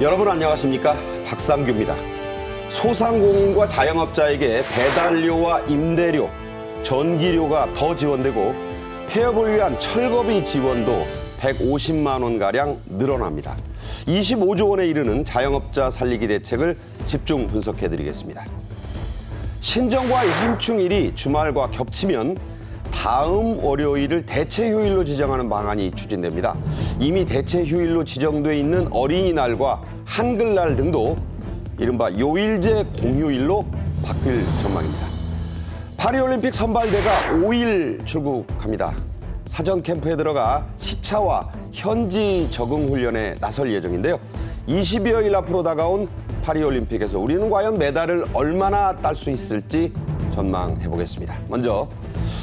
여러분 안녕하십니까? 박상규입니다. 소상공인과 자영업자에게 배달료와 임대료, 전기료가 더 지원되고 폐업을 위한 철거비 지원도 150만 원가량 늘어납니다. 25조 원에 이르는 자영업자 살리기 대책을 집중 분석해드리겠습니다. 신정과 현충일이 주말과 겹치면 다음 월요일을 대체 휴일로 지정하는 방안이 추진됩니다. 이미 대체 휴일로 지정돼 있는 어린이날과 한글날 등도 이른바 요일제 공휴일로 바뀔 전망입니다. 파리올림픽 선발대가 5일 출국합니다. 사전 캠프에 들어가 시차와 현지 적응 훈련에 나설 예정인데요. 20여일 앞으로 다가온 파리올림픽에서 우리는 과연 메달을 얼마나 딸 수 있을지 전망해 보겠습니다. 먼저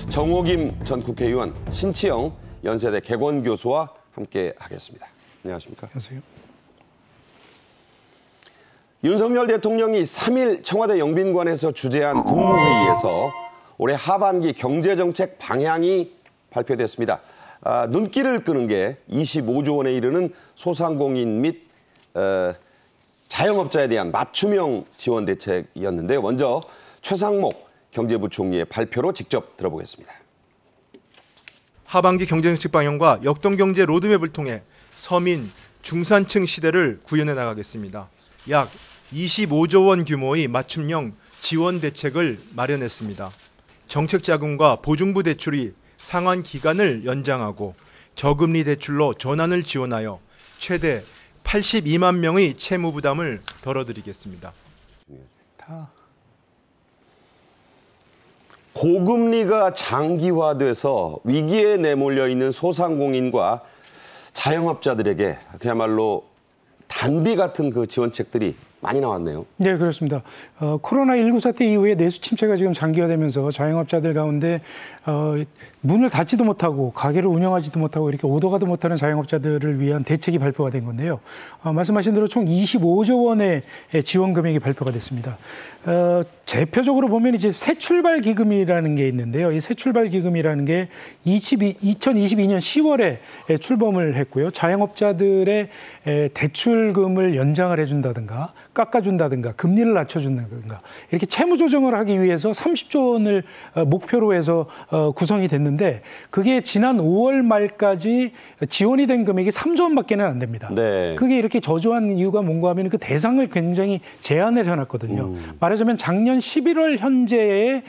정호김 전 국회의원, 신치영 연세대 객원교수와 함께 하겠습니다. 안녕하십니까? 안녕하세요. 윤석열 대통령이 3일 청와대 영빈관에서 주재한 국무회의에서 올해 하반기 경제정책 방향이 발표됐습니다. 눈길을 끄는 게 25조 원에 이르는 소상공인 및 자영업자에 대한 맞춤형 지원 대책이었는데요. 먼저 최상목 경제부총리의 발표로 직접 들어보겠습니다. 하반기 경제정책 방향과 역동경제 로드맵을 통해 서민, 중산층 시대를 구현해 나가겠습니다. 약 25조 원 규모의 맞춤형 지원 대책을 마련했습니다. 정책 자금과 보증부 대출이 상환 기간을 연장하고 저금리 대출로 전환을 지원하여 최대 82만 명의 채무 부담을 덜어드리겠습니다. 고금리가 장기화돼서 위기에 내몰려 있는 소상공인과 자영업자들에게 그야말로 단비 같은 그 지원책들이 많이 나왔네요. 네, 그렇습니다. 코로나19 사태 이후에 내수 침체가 지금 장기화되면서 자영업자들 가운데 문을 닫지도 못하고 가게를 운영하지도 못하고 이렇게 오더가도 못하는 자영업자들을 위한 대책이 발표가 된 건데요. 말씀하신 대로 총 25조 원의 지원 금액이 발표가 됐습니다. 대표적으로 보면 이제 새출발 기금이라는 게 있는데요. 이 새출발 기금이라는 게 2022년 10월에 출범을 했고요. 자영업자들의 대출금을 연장을 해준다든가 깎아준다든가 금리를 낮춰준다든가 이렇게 채무 조정을 하기 위해서 30조 원을 목표로 해서 구성이 됐는데 그게 지난 5월 말까지 지원이 된 금액이 3조 원밖에는 안 됩니다. 네. 그게 이렇게 저조한 이유가 뭔가 하면 그 대상을 굉장히 제한을 해놨거든요. 말하자면 작년 11월 현재에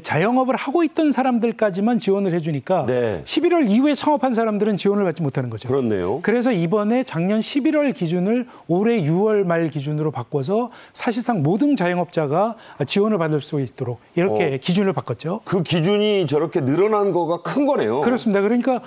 자영업을 하고 있던 사람들까지만 지원을 해주니까 네. 11월 이후에 창업한 사람들은 지원을 받지 못하는 거죠. 그렇네요. 그래서 이번에 작년 11월 기준을 올해 6월 말 기준으로 바꿔서 사실상 모든 자영업자가 지원을 받을 수 있도록 이렇게 기준을 바꿨죠. 그 기준이 저렇게 늘어난 거가 큰 거네요. 그렇습니다. 그러니까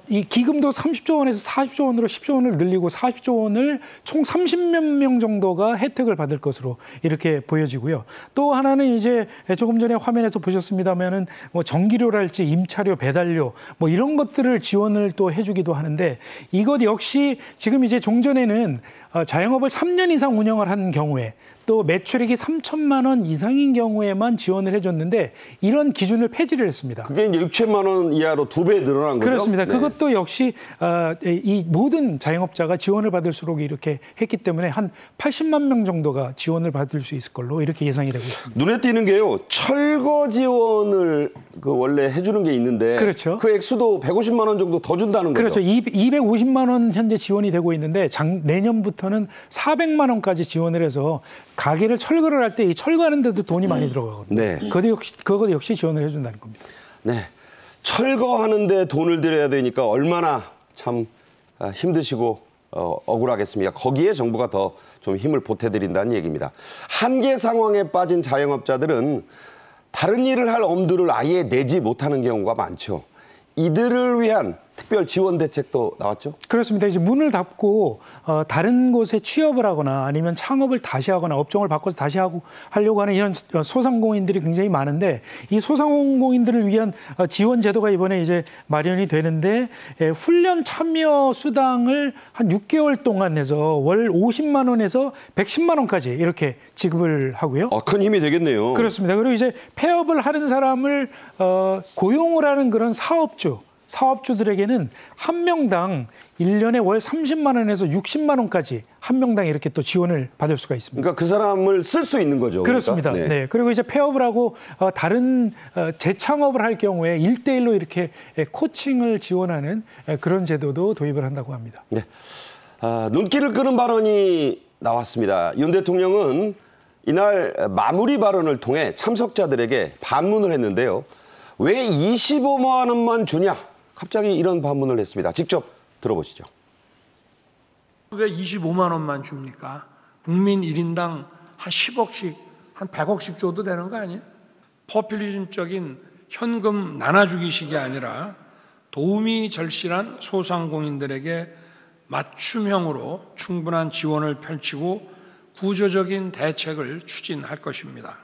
이 기금도 30조 원에서 40조 원으로 10조 원을 늘리고 40조 원을 총 30몇 명 정도가 혜택을 받을 것으로 이렇게 보여지고요. 또 하나는 이제 조금 전에 화면에서 보셨습니다면은 뭐 전기료랄지 임차료, 배달료 뭐 이런 것들을 지원을 또 해주기도 하는데 이것 역시 지금 이제 종전에는 자영업을 3년 이상 운영을 한 경우에 또 매출액이 3천만 원 이상인 경우에만 지원을 해줬는데 이런 기준을 폐지를 했습니다. 그게 이제 6천만 원 이하로 2배 늘어난 거죠? 그렇습니다. 네. 그것도 역시 이 모든 자영업자가 지원을 받을수록 이렇게 했기 때문에 한 80만 명 정도가 지원을 받을 수 있을 걸로 이렇게 예상이 되고 있습니다. 눈에 띄는 게요. 철거 지원을 원래 해주는 게 있는데 그렇죠. 그 액수도 150만 원 정도 더 준다는 거죠? 그렇죠. 250만 원 현재 지원이 되고 있는데 내년부터는 400만 원까지 지원을 해서 가게를 철거를 할 때 이 철거하는 데도 돈이 많이 들어가거든요. 네. 그것 역시 지원을 해준다는 겁니다. 네, 철거하는 데 돈을 들여야 되니까 얼마나 참 힘드시고 억울하겠습니까? 거기에 정부가 더 좀 힘을 보태드린다는 얘기입니다. 한계 상황에 빠진 자영업자들은 다른 일을 할 엄두를 아예 내지 못하는 경우가 많죠. 이들을 위한 특별 지원 대책도 나왔죠? 그렇습니다. 이제 문을 닫고 다른 곳에 취업을 하거나 아니면 창업을 다시 하거나 업종을 바꿔서 다시 하려고 하는 이런 소상공인들이 굉장히 많은데 이 소상공인들을 위한 지원 제도가 이번에 이제 마련이 되는데 훈련 참여 수당을 한 6개월 동안 해서 월 50만 원에서 110만 원까지 이렇게 지급을 하고요. 큰 힘이 되겠네요. 그렇습니다. 그리고 이제 폐업을 하는 사람을 고용을 하는 그런 사업주들에게는 한 명당 1년에 월 30만 원에서 60만 원까지 한 명당 이렇게 또 지원을 받을 수가 있습니다. 그러니까 그 사람을 쓸 수 있는 거죠. 그렇습니다. 그러니까? 네. 그리고 이제 폐업을 하고 다른 재창업을 할 경우에 1대1로 이렇게 코칭을 지원하는 그런 제도도 도입을 한다고 합니다. 네. 눈길을 끄는 발언이 나왔습니다. 윤 대통령은 이날 마무리 발언을 통해 참석자들에게 반문을 했는데요. 왜 25만 원만 주냐? 갑자기 이런 반문을 했습니다. 직접 들어보시죠. 왜 25만 원만 줍니까? 국민 1인당 한 10억씩, 한 100억씩 줘도 되는 거 아니에요? 포퓰리즘적인 현금 나눠주기식이 아니라 도움이 절실한 소상공인들에게 맞춤형으로 충분한 지원을 펼치고 구조적인 대책을 추진할 것입니다.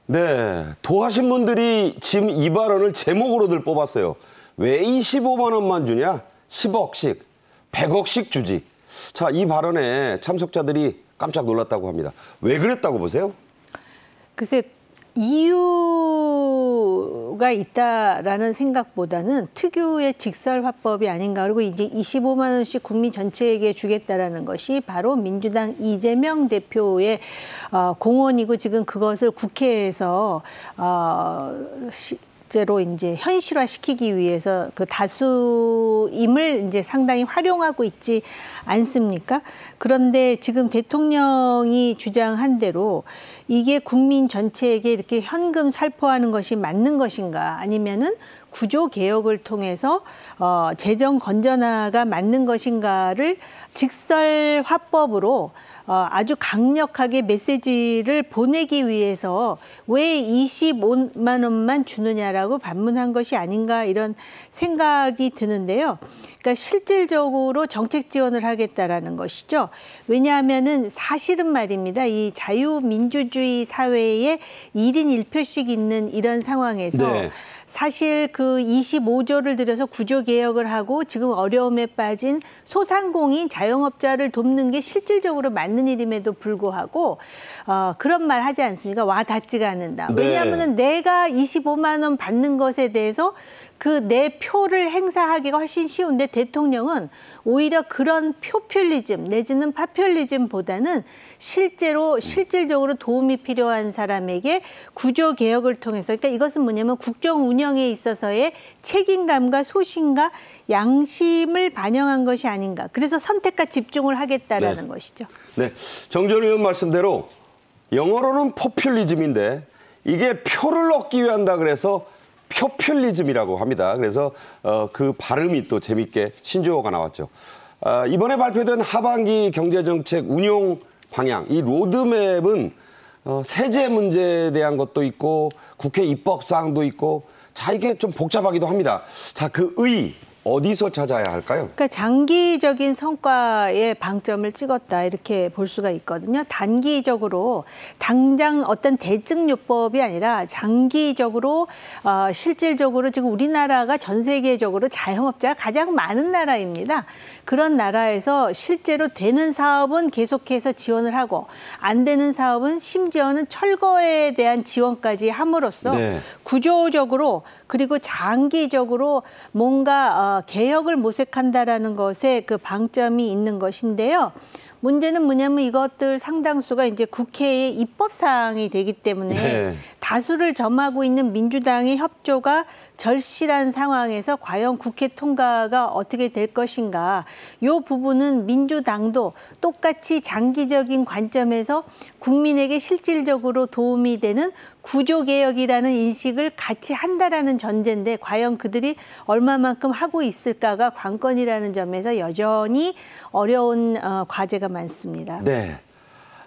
네, 도하신 분들이 지금 이 발언을 제목으로들 뽑았어요. 왜 25만 원만 주냐? 10억씩, 100억씩 주지. 자, 이 발언에 참석자들이 깜짝 놀랐다고 합니다. 왜 그랬다고 보세요? 글쎄, 이유가 있다라는 생각보다는 특유의 직설화법이 아닌가. 그리고 이제 25만 원씩 국민 전체에게 주겠다라는 것이 바로 민주당 이재명 대표의 공언이고 지금 그것을 국회에서 실제로 이제 현실화시키기 위해서 그 다수임을 이제 상당히 활용하고 있지 않습니까? 그런데 지금 대통령이 주장한 대로 이게 국민 전체에게 이렇게 현금 살포하는 것이 맞는 것인가 아니면은 구조 개혁을 통해서 재정 건전화가 맞는 것인가를 직설화법으로 아주 강력하게 메시지를 보내기 위해서 왜 25만 원만 주느냐라고 반문한 것이 아닌가 이런 생각이 드는데요. 그러니까 실질적으로 정책 지원을 하겠다라는 것이죠. 왜냐하면은 사실은 말입니다. 이 자유민주주의 사회에 1인 1표씩 있는 이런 상황에서 네. 사실 그 25조를 들여서 구조개혁을 하고 지금 어려움에 빠진 소상공인 자영업자를 돕는 게 실질적으로 맞는 일임에도 불구하고 그런 말 하지 않습니까? 와 닿지가 않는다. 네. 왜냐하면 내가 25만 원 받는 것에 대해서 그 내 표를 행사하기가 훨씬 쉬운데 대통령은 오히려 그런 포퓰리즘 내지는 파퓰리즘보다는 실질적으로 도움이 필요한 사람에게 구조개혁을 통해서 그러니까 이것은 뭐냐면 국정 운영에 있어서의 책임감과 소신과 양심을 반영한 것이 아닌가. 그래서 선택과 집중을 하겠다라는 것이죠. 네, 정전 의원 말씀대로 영어로는 포퓰리즘인데 이게 표를 얻기 위한다 그래서 표퓰리즘이라고 합니다. 그래서 그 발음이 또 재밌게 신조어가 나왔죠. 이번에 발표된 하반기 경제정책 운용 방향, 이 로드맵은 세제 문제에 대한 것도 있고 국회 입법사항도 있고 자 이게 좀 복잡하기도 합니다. 자, 그 의 어디서 찾아야 할까요? 그러니까 장기적인 성과에 방점을 찍었다 이렇게 볼 수가 있거든요. 단기적으로 당장 어떤 대증요법이 아니라 장기적으로 실질적으로 지금 우리나라가 전 세계적으로 자영업자가 가장 많은 나라입니다. 그런 나라에서 실제로 되는 사업은 계속해서 지원을 하고 안 되는 사업은 심지어는 철거에 대한 지원까지 함으로써 네. 구조적으로 그리고 장기적으로 뭔가 개혁을 모색한다라는 것에 그 방점이 있는 것인데요. 문제는 뭐냐면 이것들 상당수가 이제 국회의 입법 사항이 되기 때문에 네. 다수를 점하고 있는 민주당의 협조가 절실한 상황에서 과연 국회 통과가 어떻게 될 것인가. 이 부분은 민주당도 똑같이 장기적인 관점에서 국민에게 실질적으로 도움이 되는 구조개혁이라는 인식을 같이 한다라는 전제인데 과연 그들이 얼마만큼 하고 있을까가 관건이라는 점에서 여전히 어려운 과제가 많습니다. 네,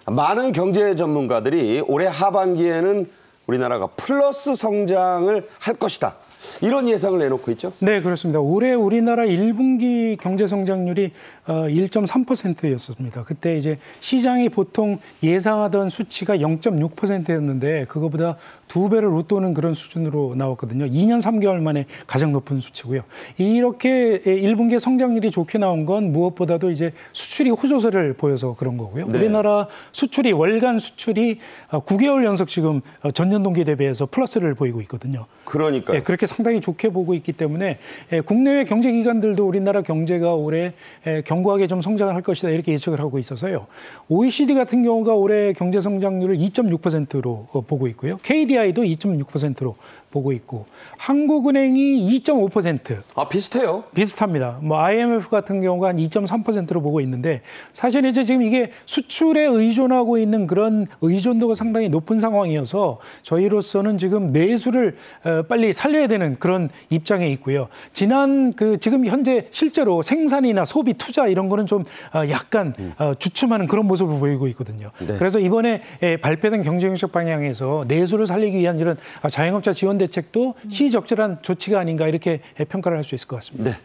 많은 경제 전문가들이 올해 하반기에는 우리나라가 플러스 성장을 할 것이다. 이런 예상을 내놓고 있죠? 네, 그렇습니다. 올해 우리나라 1분기 경제 성장률이 1.3%였습니다. 그때 이제 시장이 보통 예상하던 수치가 0.6%였는데 그거보다 2배를 웃도는 그런 수준으로 나왔거든요. 2년 3개월 만에 가장 높은 수치고요. 이렇게 1분기 성장률이 좋게 나온 건 무엇보다도 이제 수출이 호조세를 보여서 그런 거고요. 네. 우리나라 수출이 월간 수출이 9개월 연속 지금 전년 동기 대비해서 플러스를 보이고 있거든요. 그러니까요. 네, 그렇게 상당히 좋게 보고 있기 때문에 국내외 경제기관들도 우리나라 경제가 올해 견고하게 좀 성장을 할 것이다 이렇게 예측을 하고 있어서요. OECD 같은 경우가 올해 경제 성장률을 2.6%로 보고 있고요. KDI도 2.6%로 보고 있고 한국은행이 2.5%. 아, 비슷해요. 비슷합니다. 뭐 IMF 같은 경우가 한 2.3%로 보고 있는데 사실 이제 지금 이게 수출에 의존하고 있는 그런 의존도가 상당히 높은 상황이어서 저희로서는 지금 내수를 빨리 살려야 되는 그런 입장에 있고요. 지금 현재 실제로 생산이나 소비, 투자 이런 거는 좀 약간 주춤하는 그런 모습을 보이고 있거든요. 네. 그래서 이번에 발표된 경제정책 방향에서 내수를 살리기 위한 이런 자영업자 지원 대책도 시적절한 조치가 아닌가 이렇게 평가를 할 수 있을 것 같습니다.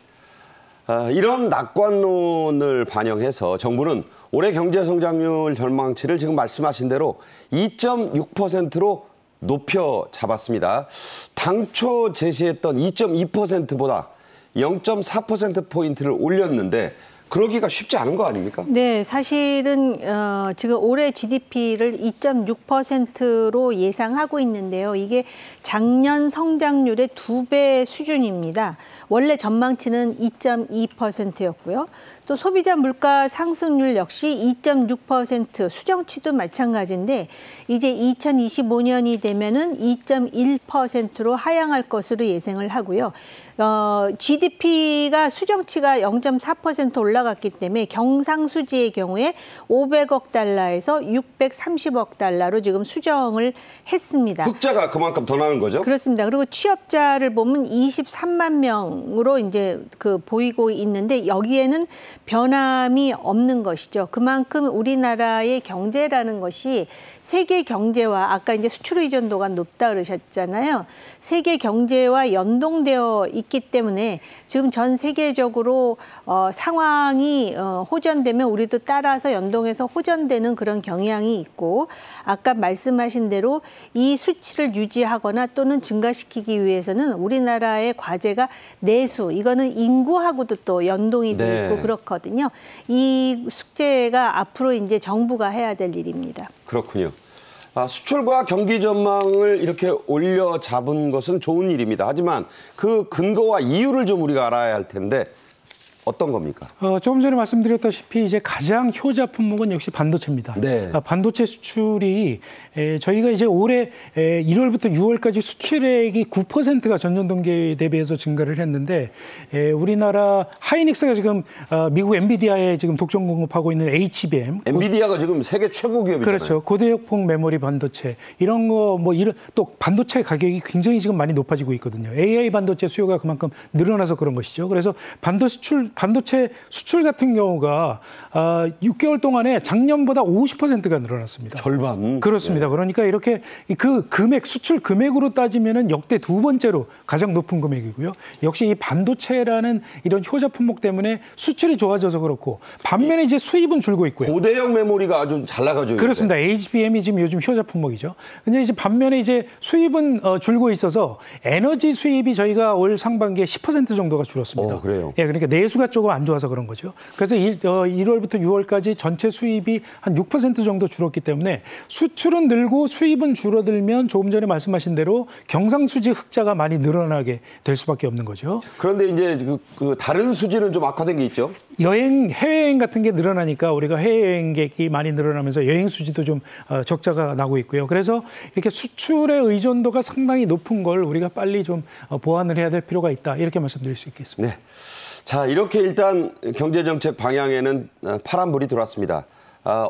네. 이런 낙관론을 반영해서 정부는 올해 경제 성장률 전망치를 지금 말씀하신 대로 2.6%로 높여 잡았습니다. 당초 제시했던 2.2%보다 0.4%포인트를 올렸는데 그러기가 쉽지 않은 거 아닙니까? 네, 사실은 지금 올해 GDP를 2.6%로 예상하고 있는데요. 이게 작년 성장률의 2배 수준입니다. 원래 전망치는 2.2%였고요. 또 소비자 물가 상승률 역시 2.6%, 수정치도 마찬가지인데 이제 2025년이 되면은 2.1%로 하향할 것으로 예상을 하고요. GDP가 수정치가 0.4% 올라갔기 때문에 경상수지의 경우에 500억 달러에서 630억 달러로 지금 수정을 했습니다. 흑자가 그만큼 더 나는 거죠? 그렇습니다. 그리고 취업자를 보면 23만 명으로 이제 보이고 있는데 여기에는 변함이 없는 것이죠. 그만큼 우리나라의 경제라는 것이 세계 경제와 아까 이제 수출 의존도가 높다 그러셨잖아요. 세계 경제와 연동되어 있기 때문에 지금 전 세계적으로 상황이 호전되면 우리도 따라서 연동해서 호전되는 그런 경향이 있고 아까 말씀하신 대로 이 수치를 유지하거나 또는 증가시키기 위해서는 우리나라의 과제가 내수, 이거는 인구하고도 또 연동이 돼 있고 그렇거든요. 이 숙제가 앞으로 이제 정부가 해야 될 일입니다. 그렇군요. 수출과 경기 전망을 이렇게 올려 잡은 것은 좋은 일입니다. 하지만 그 근거와 이유를 좀 우리가 알아야 할 텐데 어떤 겁니까? 조금 전에 말씀드렸다시피 이제 가장 효자 품목은 역시 반도체입니다. 네. 반도체 수출이 저희가 이제 올해 1월부터 6월까지 수출액이 9%가 전년 동기 대비해서 증가를 했는데 우리나라 하이닉스가 지금 미국 엔비디아에 지금 독점 공급하고 있는 HBM. 엔비디아가 지금 세계 최고 기업이잖아요. 그렇죠. 고대역폭 메모리 반도체 이런 거 이런 또 반도체 가격이 굉장히 지금 많이 높아지고 있거든요. AI 반도체 수요가 그만큼 늘어나서 그런 것이죠. 그래서 반도체 수출 같은 경우가 6개월 동안에 작년보다 50%가 늘어났습니다. 절반. 그렇습니다. 그러니까 이렇게 그 금액, 수출 금액으로 따지면은 역대 2번째로 가장 높은 금액이고요. 역시 이 반도체라는 이런 효자 품목 때문에 수출이 좋아져서 그렇고 반면에 이제 수입은 줄고 있고요. 고대형 메모리가 아주 잘 나가죠. 그렇습니다. HBM이 지금 요즘 효자 품목이죠. 근데 이제 반면에 이제 수입은 줄고 있어서 에너지 수입이 저희가 올 상반기에 10% 정도가 줄었습니다. 그래요? 예, 그러니까 내수가 조금 안 좋아서 그런 거죠. 그래서 1월부터 6월까지 전체 수입이 한 6% 정도 줄었기 때문에 수출은 늘고 수입은 줄어들면 조금 전에 말씀하신 대로 경상수지 흑자가 많이 늘어나게 될 수밖에 없는 거죠. 그런데 이제 그 다른 수지는 좀 악화된 게 있죠? 해외여행 같은 게 늘어나니까 우리가 해외여행객이 많이 늘어나면서 여행 수지도 좀 적자가 나고 있고요. 그래서 이렇게 수출의 의존도가 상당히 높은 걸 우리가 빨리 좀 보완을 해야 될 필요가 있다. 이렇게 말씀드릴 수 있겠습니다. 네. 자, 이렇게 일단 경제정책 방향에는 파란불이 들어왔습니다.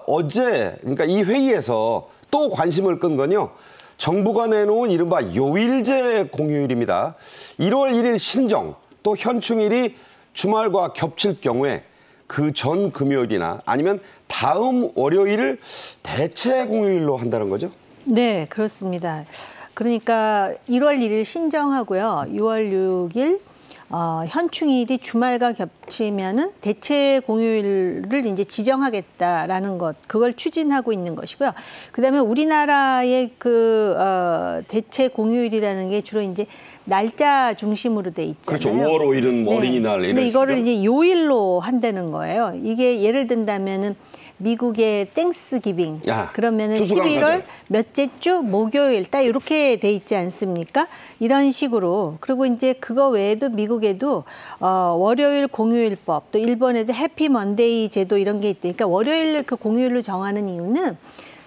어제, 그러니까 이 회의에서 또 관심을 끈 건요. 정부가 내놓은 이른바 요일제 공휴일입니다. 1월 1일 신정, 또 현충일이 주말과 겹칠 경우에 그 전 금요일이나 아니면 다음 월요일을 대체 공휴일로 한다는 거죠? 네, 그렇습니다. 그러니까 1월 1일 신정하고요. 6월 6일 현충일이 주말과 겹치면은 대체 공휴일을 이제 지정하겠다라는 것, 그걸 추진하고 있는 것이고요. 그다음에 우리나라의 대체 공휴일이라는 게 주로 이제 날짜 중심으로 돼 있잖아요. 그렇죠. 5월 5일은 뭐 어린이날 이런. 근데 이거를 이제 요일로 한다는 거예요. 이게 예를 든다면은 미국의 땡스기빙 그러면은 11월 몇째 주 목요일 딱 이렇게 돼 있지 않습니까? 이런 식으로. 그리고 이제 그거 외에도 미국에도 월요일 공휴일법, 또 일본에도 해피 먼데이 제도 이런 게 있으니까 월요일 그 공휴일로 정하는 이유는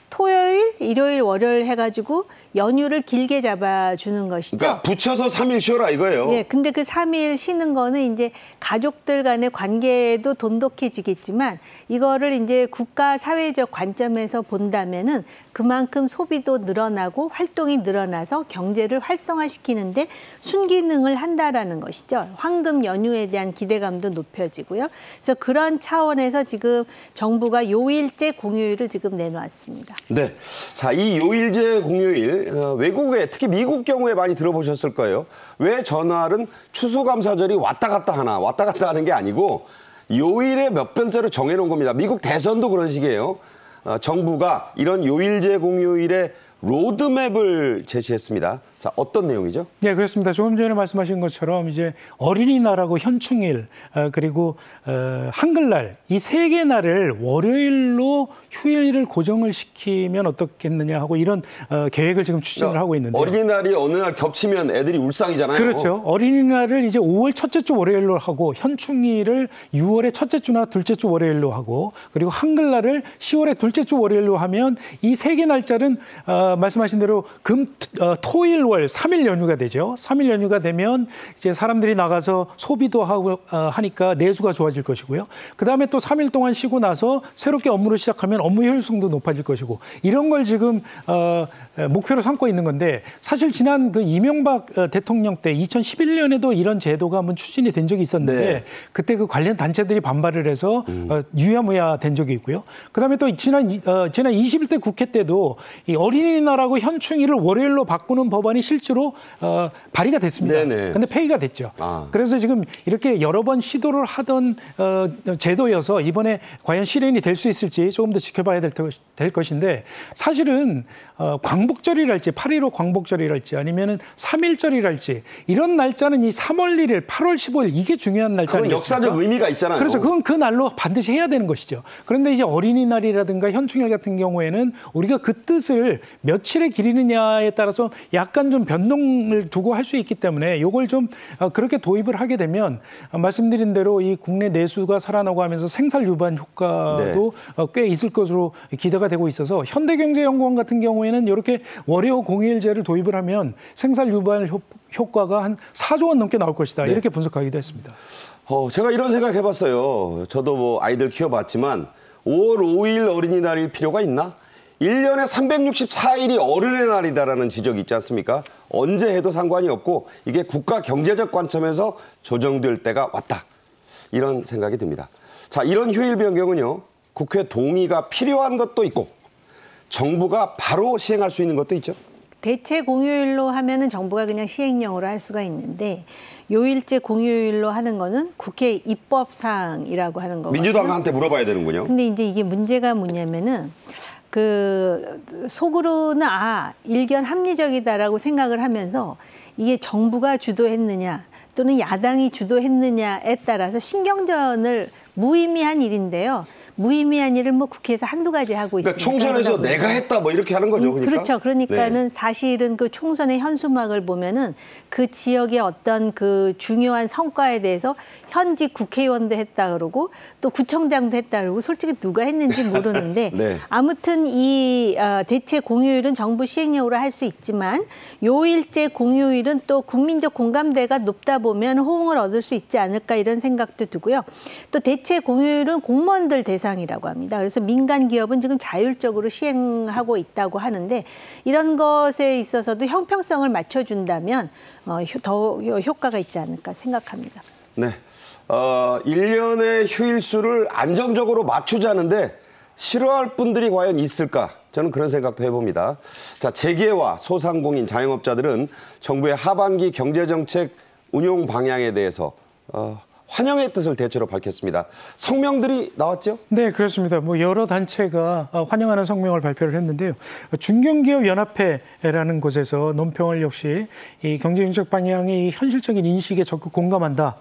토요일, 일요일, 월요일 해가지고 연휴를 길게 잡아주는 것이죠. 그러니까 붙여서 3일 쉬어라 이거예요. 예, 근데 그 3일 쉬는 거는 이제 가족들 간의 관계도 돈독해지겠지만 이거를 이제 국가 사회적 관점에서 본다면은 그만큼 소비도 늘어나고 활동이 늘어나서 경제를 활성화시키는데 순기능을 한다라는 것이죠. 황금 연휴에 대한 기대감도 높여지고요. 그래서 그런 차원에서 지금 정부가 요일제 공휴일을 지금 내놓았습니다. 네. 자, 이 요일제 공휴일, 외국에, 특히 미국 경우에 많이 들어보셨을 거예요. 왜 전날은 추수감사절이 왔다 갔다 하나, 왔다 갔다 하는 게 아니고 요일에 몇 번째로 정해놓은 겁니다. 미국 대선도 그런 식이에요. 정부가 이런 요일제 공휴일의 로드맵을 제시했습니다. 자, 어떤 내용이죠? 네, 그렇습니다. 조금 전에 말씀하신 것처럼 이제 어린이날하고 현충일 그리고 한글날 이 세 개 날을 월요일로 휴일을 고정을 시키면 어떻겠느냐 하고 이런 계획을 지금 추진을 하고 있는데 어린이날이 어느 날 겹치면 애들이 울상이잖아요. 그렇죠. 어린이날을 이제 5월 첫째 주 월요일로 하고 현충일을 6월의 첫째 주나 둘째 주 월요일로 하고 그리고 한글날을 10월의 둘째 주 월요일로 하면 이 세 개 날짜는 말씀하신 대로 토일 월 3일 연휴가 되죠. 3일 연휴가 되면 이제 사람들이 나가서 소비도 하고 하니까 내수가 좋아질 것이고요. 그다음에 또 3일 동안 쉬고 나서 새롭게 업무를 시작하면 업무 효율성도 높아질 것이고 이런 걸 지금 목표로 삼고 있는 건데 사실 지난 그 이명박 대통령 때 2011년에도 이런 제도가 한번 추진이 된 적이 있었는데 네. 그때 그 관련 단체들이 반발을 해서 유야무야 된 적이 있고요. 그다음에 또 지난 21대 국회 때도 이 어린이날하고 현충일을 월요일로 바꾸는 법안이 실제로 발의가 됐습니다. 그런데 폐기가 됐죠. 그래서 지금 이렇게 여러 번 시도를 하던 제도여서 이번에 과연 실현이 될 수 있을지 조금 더 지켜봐야 될 것인데 사실은 광복절이랄지 8.15 광복절이랄지 아니면은 3.1절이랄지 이런 날짜는 이 3월 1일, 8월 15일 이게 중요한 날짜입니다. 그건 역사적 의미가 있잖아요. 그래서 그건 그 날로 반드시 해야 되는 것이죠. 그런데 이제 어린이날이라든가 현충일 같은 경우에는 우리가 그 뜻을 며칠에 기리느냐에 따라서 약간 좀 변동을 두고 할 수 있기 때문에 이걸 좀 그렇게 도입을 하게 되면 말씀드린 대로 이 국내 내수가 살아나고 하면서 생산 유발 효과도 꽤 있을 것으로 기대가 되고 있어서 현대경제연구원 같은 경우에는 이렇게 월요 공휴일제를 도입을 하면 생산 유발 효과가 한 4조 원 넘게 나올 것이다. 이렇게 분석하기도 했습니다. 제가 이런 생각 해봤어요. 저도 뭐 아이들 키워봤지만 5월 5일 어린이날일 필요가 있나? 1년에 364일이 어른의 날이다라는 지적이 있지 않습니까? 언제 해도 상관이 없고 이게 국가 경제적 관점에서 조정될 때가 왔다. 이런 생각이 듭니다. 자, 이런 휴일 변경은요. 국회 동의가 필요한 것도 있고 정부가 바로 시행할 수 있는 것도 있죠. 대체 공휴일로 하면은 정부가 그냥 시행령으로 할 수가 있는데 요일제 공휴일로 하는 거는 국회 입법 사항이라고 하는 거거든요. 민주당한테 물어봐야 되는군요. 근데 이제 이게 문제가 뭐냐면은 속으로는 일견 합리적이다라고 생각을 하면서 이게 정부가 주도했느냐 또는 야당이 주도했느냐에 따라서 신경전을 무의미한 일인데요. 무의미한 일을 뭐 국회에서 한두 가지 하고 있습니다. 그러니까 총선에서 내가 했다 뭐 이렇게 하는 거죠. 그러니까? 그렇죠. 그러니까는 사실은 그 총선의 현수막을 보면은 그 지역의 어떤 그 중요한 성과에 대해서 현직 국회의원도 했다 그러고 또 구청장도 했다 그러고 솔직히 누가 했는지 모르는데 아무튼 이 대체 공휴일은 정부 시행령으로 할 수 있지만 요일제 공휴일은 또 국민적 공감대가 높다 보면 호응을 얻을 수 있지 않을까 이런 생각도 들고요. 또 대체 공휴일은 공무원들 대상이라고 합니다. 그래서 민간 기업은 지금 자율적으로 시행하고 있다고 하는데 이런 것에 있어서도 형평성을 맞춰준다면 더 효과가 있지 않을까 생각합니다. 네, 1년의 휴일 수를 안정적으로 맞추자는데 싫어할 분들이 과연 있을까? 저는 그런 생각도 해봅니다. 자, 재계와 소상공인 자영업자들은 정부의 하반기 경제정책 운용 방향에 대해서 환영의 뜻을 대체로 밝혔습니다. 성명들이 나왔죠? 네, 그렇습니다. 뭐 여러 단체가 환영하는 성명을 발표를 했는데요. 중견기업연합회라는 곳에서 논평을 역시 이 경제정책 방향이 현실적인 인식에 적극 공감한다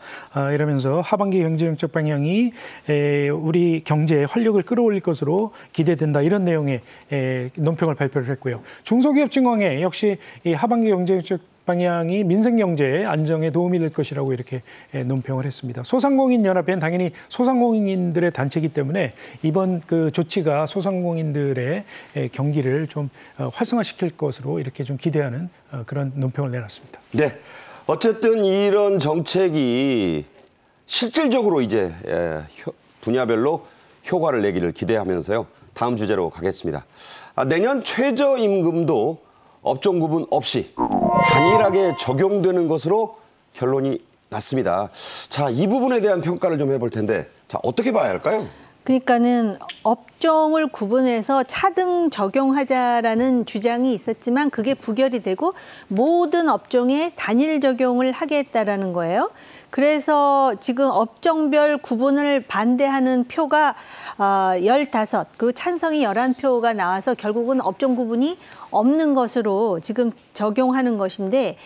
이러면서 하반기 경제정책 방향이 우리 경제에 활력을 끌어올릴 것으로 기대된다 이런 내용의 논평을 발표를 했고요. 중소기업진흥회 역시 이 하반기 경제정책 방향이 민생경제 안정에 도움이 될 것이라고 이렇게 논평을 했습니다. 소상공인연합회는 당연히 소상공인들의 단체이기 때문에 이번 그 조치가 소상공인들의 경기를 좀 활성화시킬 것으로 이렇게 좀 기대하는 그런 논평을 내놨습니다. 네, 어쨌든 이런 정책이 실질적으로 이제 분야별로 효과를 내기를 기대하면서요. 다음 주제로 가겠습니다. 내년 최저임금도 업종 구분 없이 단일하게 적용되는 것으로 결론이 났습니다. 자, 이 부분에 대한 평가를 좀 해볼 텐데, 자, 어떻게 봐야 할까요? 그러니까는 업종을 구분해서 차등 적용하자라는 주장이 있었지만 그게 부결이 되고 모든 업종에 단일 적용을 하겠다라는 거예요. 그래서 지금 업종별 구분을 반대하는 표가 15, 그리고 찬성이 11표가 나와서 결국은 업종 구분이 없는 것으로 지금 적용하는 것인데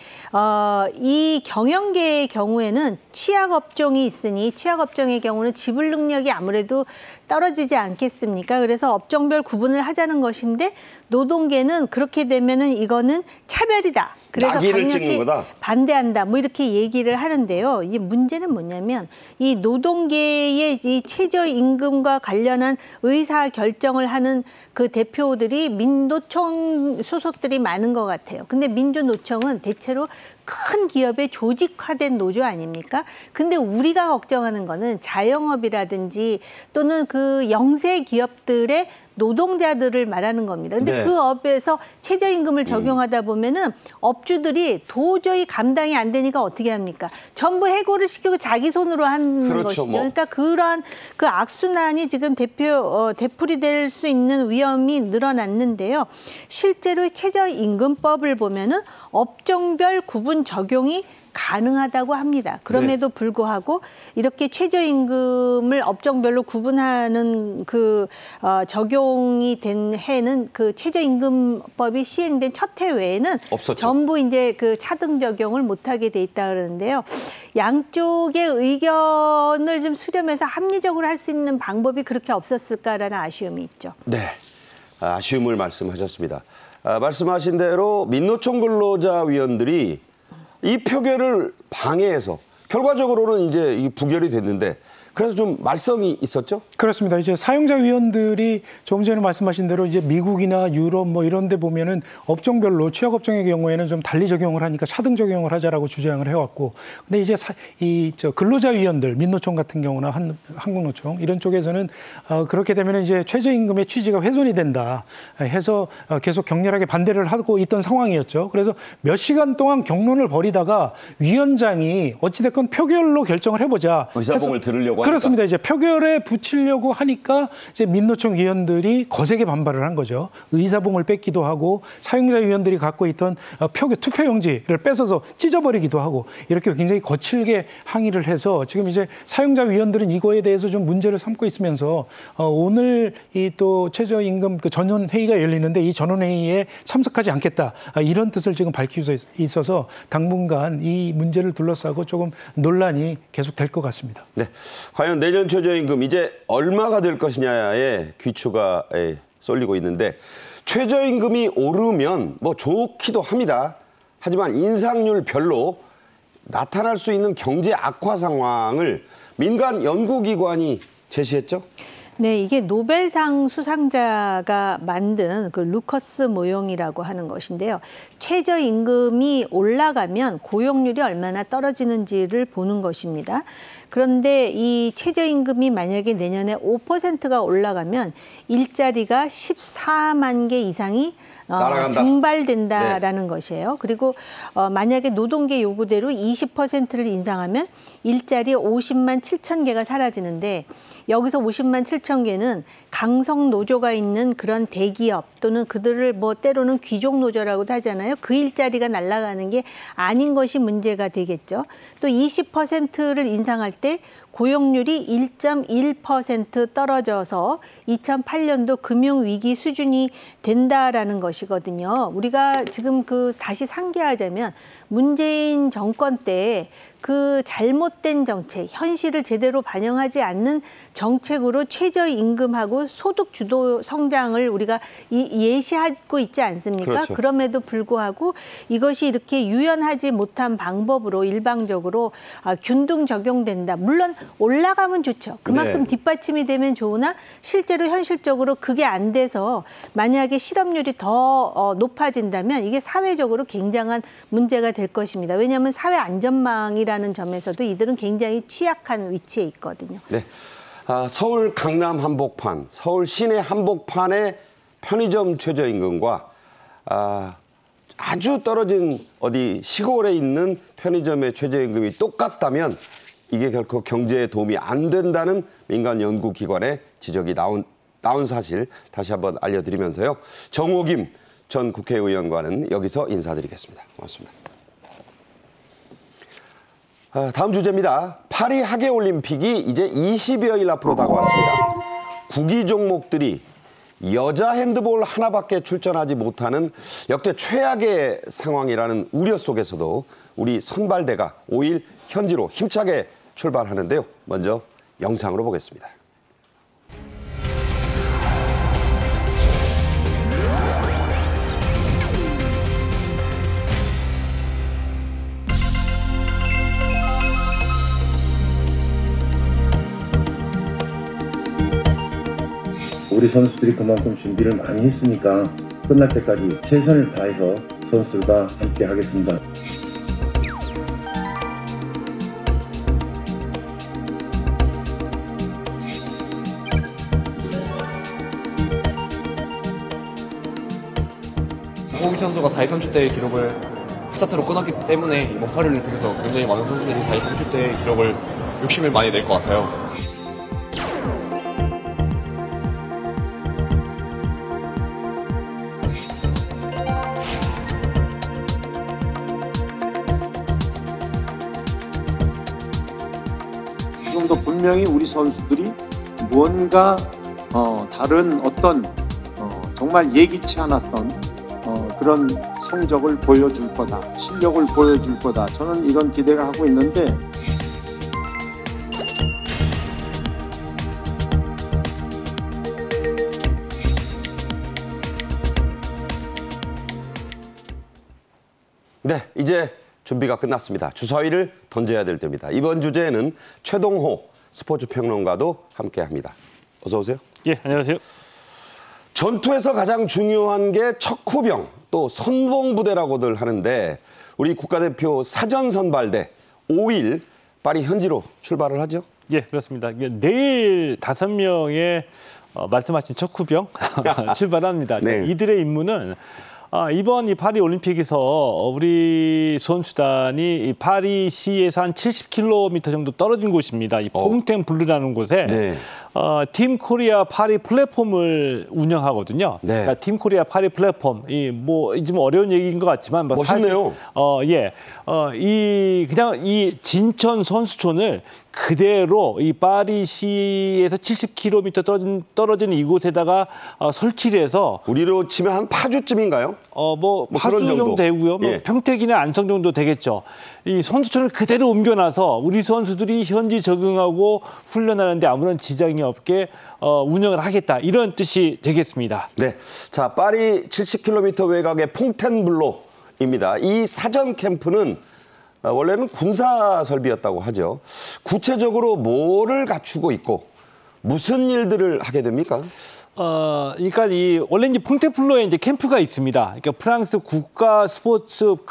이 경영계의 경우에는 취약업종이 있으니 취약업종의 경우는 지불 능력이 아무래도 떨어지지 않겠습니까? 그래서 업종별 구분을 하자는 것인데 노동계는 그렇게 되면은 이거는 차별이다. 그래서 강력히 반대한다. 뭐 이렇게 얘기를 하는데요. 이 문제는 뭐냐면 이 노동계의 이 최저임금과 관련한 의사 결정을 하는 그 대표들이 민노총 소속들이 많은 것 같아요. 근데 민주노총은 대체로 큰 기업의 조직화된 노조 아닙니까? 근데 우리가 걱정하는 거는 자영업이라든지 또는 그 영세 기업들의 노동자들을 말하는 겁니다. 근데 네. 그 업에서 최저임금을 적용하다 보면은 업주들이 도저히 감당이 안 되니까 어떻게 합니까? 전부 해고를 시키고 자기 손으로 하는 그렇죠, 것이죠. 뭐. 그러니까 그러한 그 악순환이 지금 되풀이 될 수 있는 위험이 늘어났는데요. 실제로 최저임금법을 보면은 업종별 구분 적용이 가능하다고 합니다. 그럼에도 불구하고 이렇게 최저임금을 업종별로 구분하는 그 적용이 된 해는 그 최저임금법이 시행된 첫 해 외에는 없었죠. 전부 이제 그 차등 적용을 못하게 돼 있다 그러는데요. 양쪽의 의견을 좀 수렴해서 합리적으로 할 수 있는 방법이 그렇게 없었을까라는 아쉬움이 있죠. 네, 아쉬움을 말씀하셨습니다. 말씀하신 대로 민노총 근로자위원들이 이 표결을 방해해서 결과적으로는 이제 이 부결이 됐는데 그래서 좀 말썽이 있었죠? 그렇습니다. 이제 사용자 위원들이 조금 전에 말씀하신 대로 이제 미국이나 유럽 뭐 이런 데 보면은 업종별로 취약업종의 경우에는 좀 달리 적용을 하니까 차등 적용을 하자라고 주장을 해왔고, 근데 이제 근로자 위원들 민노총 같은 경우나 한국노총 이런 쪽에서는 그렇게 되면 이제 최저임금의 취지가 훼손이 된다 해서 계속 격렬하게 반대를 하고 있던 상황이었죠. 그래서 몇 시간 동안 경론을 벌이다가 위원장이 어찌됐건 표결로 결정을 해보자. 의사봉을 들으려고 하니까. 그렇습니다. 이제 표결에 붙이려고 하니까 이제 민노총 위원들이 거세게 반발을 한 거죠. 의사봉을 뺏기도 하고 사용자 위원들이 갖고 있던 투표용지를 뺏어서 찢어버리기도 하고 이렇게 굉장히 거칠게 항의를 해서 지금 이제 사용자 위원들은 이거에 대해서 좀 문제를 삼고 있으면서 오늘 이 또 최저임금 그 전원 회의가 열리는데 이 전원 회의에 참석하지 않겠다 이런 뜻을 지금 밝히고 있어서 당분간 이 문제를 둘러싸고 조금 논란이 계속될 것 같습니다. 네. 과연 내년 최저임금 이제 얼마가 될 것이냐에 귀추가 쏠리고 있는데 최저임금이 오르면 뭐 좋기도 합니다. 하지만 인상률별로 나타날 수 있는 경제 악화 상황을 민간 연구기관이 제시했죠? 네, 이게 노벨상 수상자가 만든 그 루커스 모형이라고 하는 것인데요. 최저임금이 올라가면 고용률이 얼마나 떨어지는지를 보는 것입니다. 그런데 이 최저임금이 만약에 내년에 5%가 올라가면 일자리가 14만 개 이상이 날아간다. 증발된다라는 것이에요. 그리고 만약에 노동계 요구대로 20%를 인상하면 일자리 50만 7천 개가 사라지는데 여기서 50만 7천 개는 강성 노조가 있는 그런 대기업 또는 그들을 뭐 때로는 귀족 노조라고도 하잖아요. 그 일자리가 날아가는 게 아닌 것이 문제가 되겠죠. 또 20%를 인상할 때 고용률이 1.1% 떨어져서 2008년도 금융위기 수준이 된다라는 것이거든요. 우리가 지금 다시 상기하자면 문재인 정권 때 그 잘못된 정책, 현실을 제대로 반영하지 않는 정책으로 최저임금하고 소득 주도 성장을 우리가 예시하고 있지 않습니까? 그렇죠. 그럼에도 불구하고 이것이 이렇게 유연하지 못한 방법으로 일방적으로 균등 적용된다. 물론 올라가면 좋죠. 그만큼 뒷받침이 되면 좋으나 실제로 현실적으로 그게 안 돼서 만약에 실업률이 더 높아진다면 이게 사회적으로 굉장한 문제가 될 것입니다. 왜냐하면 사회 안전망이라는 점에서도 이들은 굉장히 취약한 위치에 있거든요. 네. 서울 강남 한복판, 서울 시내 한복판의 편의점 최저임금과 아주 떨어진 어디 시골에 있는 편의점의 최저임금이 똑같다면 이게 결코 경제에 도움이 안 된다는 민간 연구기관의 지적이 나온 사실 다시 한번 알려드리면서요. 정호김 전 국회의원과는 여기서 인사드리겠습니다. 고맙습니다. 다음 주제입니다. 파리 하계올림픽이 이제 20여일 앞으로 다가왔습니다. 구기 종목들이 여자 핸드볼 하나밖에 출전하지 못하는 역대 최악의 상황이라는 우려 속에서도 우리 선발대가 5일 현지로 힘차게 출발하는데요. 먼저 영상으로 보겠습니다. 우리 선수들이 그만큼 준비를 많이 했으니까 끝날 때까지 최선을 다해서 선수들과 함께 하겠습니다. 홍기 선수가 4위 30대의 기록을 스타트로 끊었기 때문에 이번 파리올림픽에서 굉장히 많은 선수들이 4위 30대의 기록을 욕심을 많이 낼 것 같아요. 지금도 분명히 우리 선수들이 무언가 다른 어떤 정말 예기치 않았던 그런 성적을 보여줄 거다, 실력을 보여줄 거다. 저는 이런 기대가 하고 있는데 네, 이제 준비가 끝났습니다. 주사위를 던져야 될 때입니다. 이번 주제에는 최동호 스포츠 평론가도 함께합니다. 어서 오세요. 예, 안녕하세요. 전투에서 가장 중요한 게 척후병, 또 선봉부대라고들 하는데 우리 국가대표 사전 선발대 5일 파리 현지로 출발을 하죠? 예, 그렇습니다. 내일 5명의 말씀하신 척후병 출발합니다. 네. 이들의 임무는 이번 이 파리 올림픽에서 우리 선수단이 이 파리시에서 한 70km 정도 떨어진 곳입니다. 이 퐁텐블르라는 곳에 네. 팀 코리아 파리 플랫폼을 운영하거든요. 네. 그러니까 팀 코리아 파리 플랫폼 이 좀 어려운 얘기인 것 같지만 멋있네요. 그냥 이 진천 선수촌을 그대로 이 파리시에서 70km 떨어진 이곳에다가 설치를 해서 우리로 치면 한 파주쯤인가요? 파주 그런 정도 되고요. 예. 평택이나 안성 정도 되겠죠. 이 선수촌을 그대로 옮겨놔서 우리 선수들이 현지 적응하고 훈련하는데 아무런 지장이 없게 운영을 하겠다. 이런 뜻이 되겠습니다. 네, 자 파리 70km 외곽의 퐁텐블로입니다. 이 사전 캠프는 원래는 군사 설비였다고 하죠. 구체적으로 뭐를 갖추고 있고 무슨 일들을 하게 됩니까? 그러니까 원래 이제 퐁텐블로에 이제 캠프가 있습니다. 그러니까